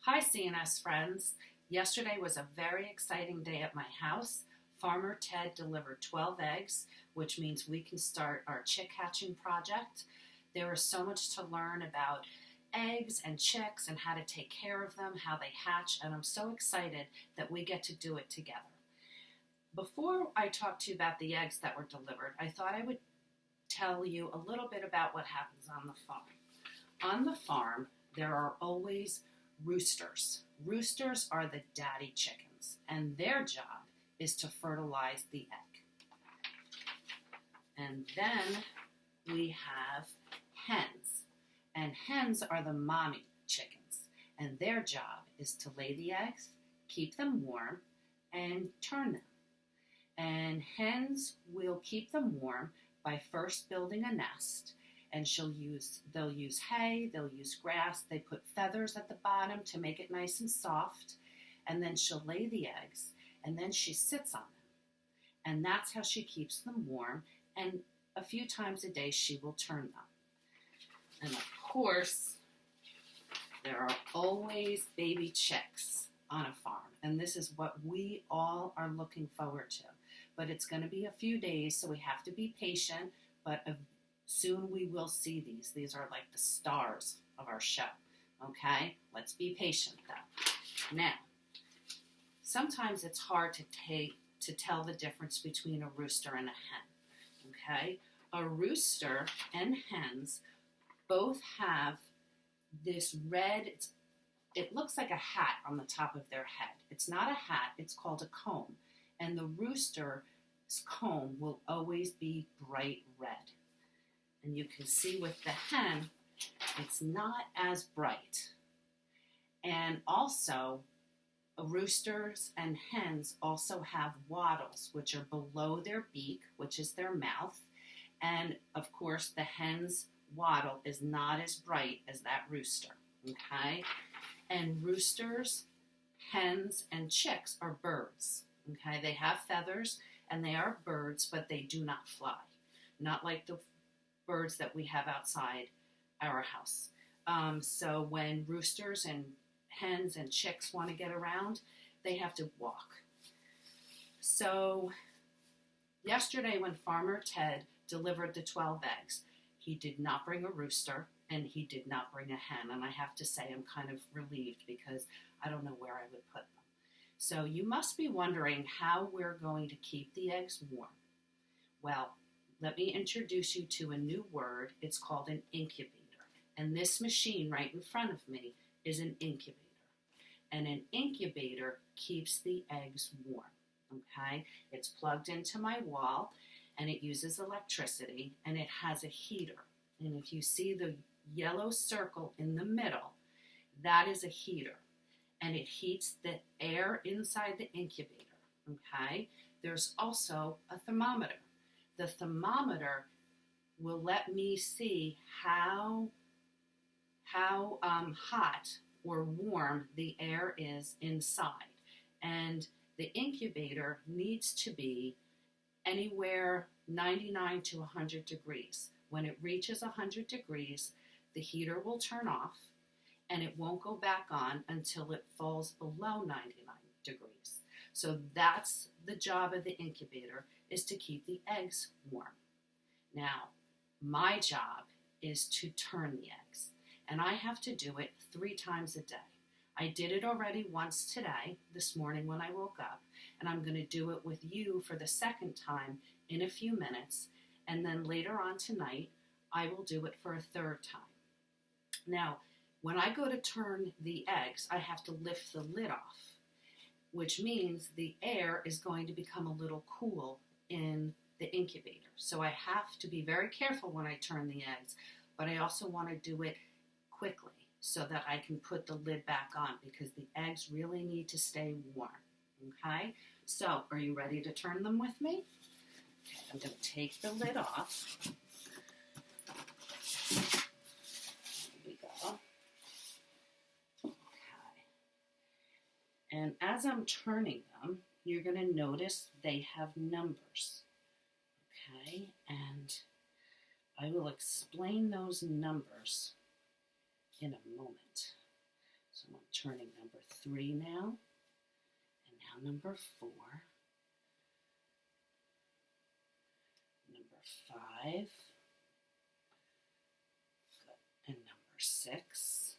Hi, CNS friends. Yesterday was a very exciting day at my house. Farmer Ted delivered 12 eggs, which means we can start our chick hatching project. There is so much to learn about eggs and chicks and how to take care of them, how they hatch, and I'm so excited that we get to do it together. Before I talk to you about the eggs that were delivered, I thought I would tell you a little bit about what happens on the farm. On the farm, there are always roosters. Roosters are the daddy chickens, and their job is to fertilize the egg. And then we have hens, and hens are the mommy chickens, and their job is to lay the eggs, keep them warm, and turn them. And hens will keep them warm by first building a nest. And they'll use hay, they'll use grass, they put feathers at the bottom to make it nice and soft, and then she'll lay the eggs, and then she sits on them. And that's how she keeps them warm, and a few times a day she will turn them. And of course, there are always baby chicks on a farm, and this is what we all are looking forward to. But it's going to be a few days, so we have to be patient, but soon we will see these. These are like the stars of our show, okay? Let's be patient though. Now, sometimes it's hard to tell the difference between a rooster and a hen, okay? A rooster and hens both have this red, it looks like a hat on the top of their head. It's not a hat, it's called a comb. And the rooster's comb will always be bright red. And you can see with the hen, it's not as bright. And also, roosters and hens also have wattles, which are below their beak, which is their mouth. And of course, the hen's wattle is not as bright as that rooster, okay? And roosters, hens, and chicks are birds, okay? They have feathers, and they are birds, but they do not fly. Not like the birds that we have outside our house. So when roosters and hens and chicks want to get around, they have to walk. So yesterday when Farmer Ted delivered the 12 eggs, he did not bring a rooster and he did not bring a hen. And I have to say I'm kind of relieved because I don't know where I would put them. So you must be wondering how we're going to keep the eggs warm. Well, let me introduce you to a new word. It's called an incubator. And this machine right in front of me is an incubator. And an incubator keeps the eggs warm, okay? It's plugged into my wall, and it uses electricity, and it has a heater. And if you see the yellow circle in the middle, that is a heater. And it heats the air inside the incubator, okay? There's also a thermometer. The thermometer will let me see how hot or warm the air is inside. And the incubator needs to be anywhere 99 to 100 degrees. When it reaches 100 degrees, the heater will turn off and it won't go back on until it falls below 99 degrees. So that's the job of the incubator, is to keep the eggs warm. Now, my job is to turn the eggs, and I have to do it 3 times a day. I did it already once today, this morning when I woke up, and I'm going to do it with you for the second time in a few minutes, and then later on tonight, I will do it for a 3rd time. Now, when I go to turn the eggs, I have to lift the lid off, which means the air is going to become a little cool in the incubator. So I have to be very careful when I turn the eggs, but I also want to do it quickly so that I can put the lid back on because the eggs really need to stay warm, okay? So, are you ready to turn them with me? Okay, I'm going to take the lid off. Here we go. And as I'm turning them, you're going to notice they have numbers, okay? And I will explain those numbers in a moment. So I'm going to turning number 3 now, and now number 4, number 5, good, and number 6,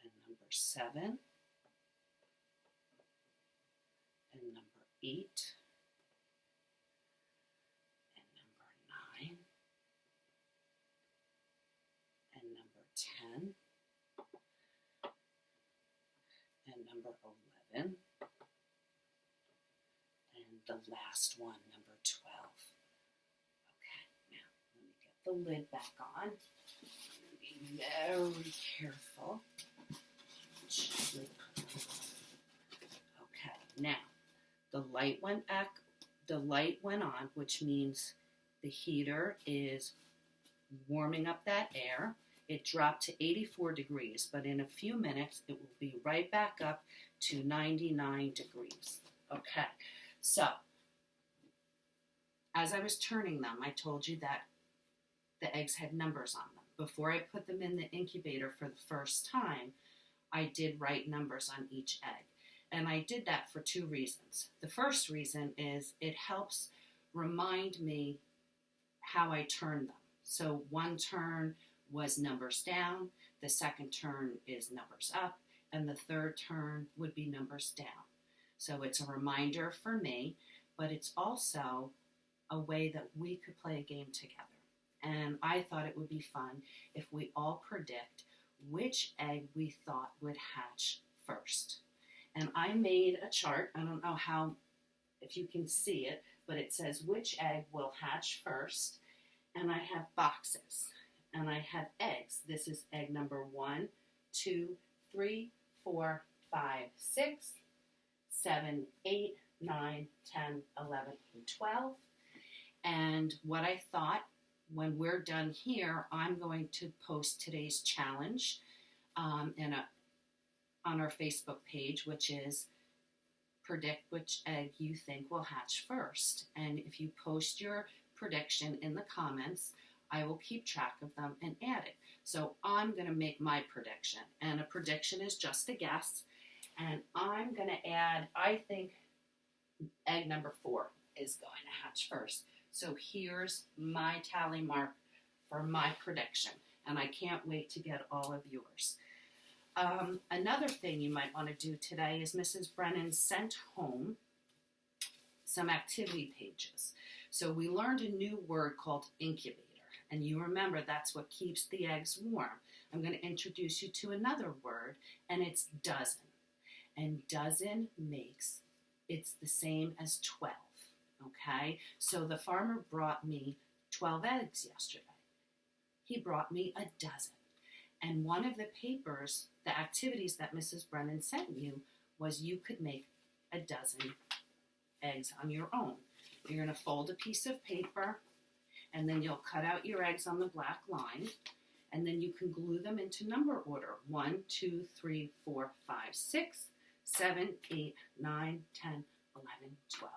and number 7, and number 8, and number 9, and number 10, and number 11, and the last one, number 12. Okay, now let me get the lid back on. Be very careful. Gently put them on. Okay, now the light went on, which means the heater is warming up that air. It dropped to 84 degrees, but in a few minutes it will be right back up to 99 degrees. Okay, so as I was turning them, I told you that the eggs had numbers on them. Before I put them in the incubator for the first time, I did write numbers on each egg. And I did that for 2 reasons. The first reason is it helps remind me how I turned them. So one turn was numbers down, the second turn is numbers up, and the third turn would be numbers down. So it's a reminder for me, but it's also a way that we could play a game together. And I thought it would be fun if we all predict which egg we thought would hatch first. And I made a chart. I don't know if you can see it, but it says which egg will hatch first. And I have boxes, and I have eggs. This is egg number 1, 2, 3, 4, 5, 6, 7, 8, 9, 10, 11, and 12. And what I thought, when we're done here, I'm going to post today's challenge on our Facebook page, which is predict which egg you think will hatch first. And if you post your prediction in the comments, I will keep track of them and add it. So I'm going to make my prediction, and a prediction is just a guess. And I'm going to add, I think egg number 4 is going to hatch first. So here's my tally mark for my prediction, and I can't wait to get all of yours. Another thing you might want to do today is Mrs. Brennan sent home some activity pages. So we learned a new word called incubator, and you remember that's what keeps the eggs warm. I'm going to introduce you to another word, and it's dozen. And dozen it's the same as 12. Okay, so the farmer brought me 12 eggs yesterday. He brought me a dozen. And one of the papers, the activities that Mrs. Brennan sent you, was you could make a dozen eggs on your own. You're going to fold a piece of paper, and then you'll cut out your eggs on the black line, and then you can glue them into number order. 1, 2, 3, 4, 5, 6, 7, 8, 9, 10, 11, 12.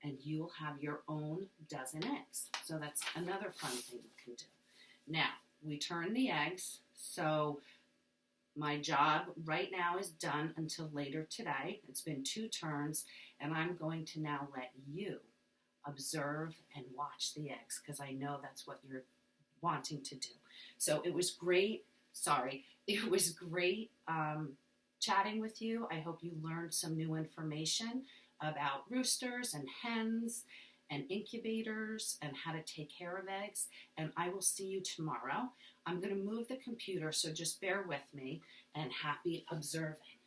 And you'll have your own dozen eggs. So that's another fun thing you can do. Now, we turn the eggs, so my job right now is done until later today. It's been 2 turns, and I'm going to now let you observe and watch the eggs, because I know that's what you're wanting to do. So it was great. It was great chatting with you. I hope you learned some new information about roosters and hens and incubators and how to take care of eggs. And I will see you tomorrow. I'm going to move the computer, so just bear with me, and happy observing.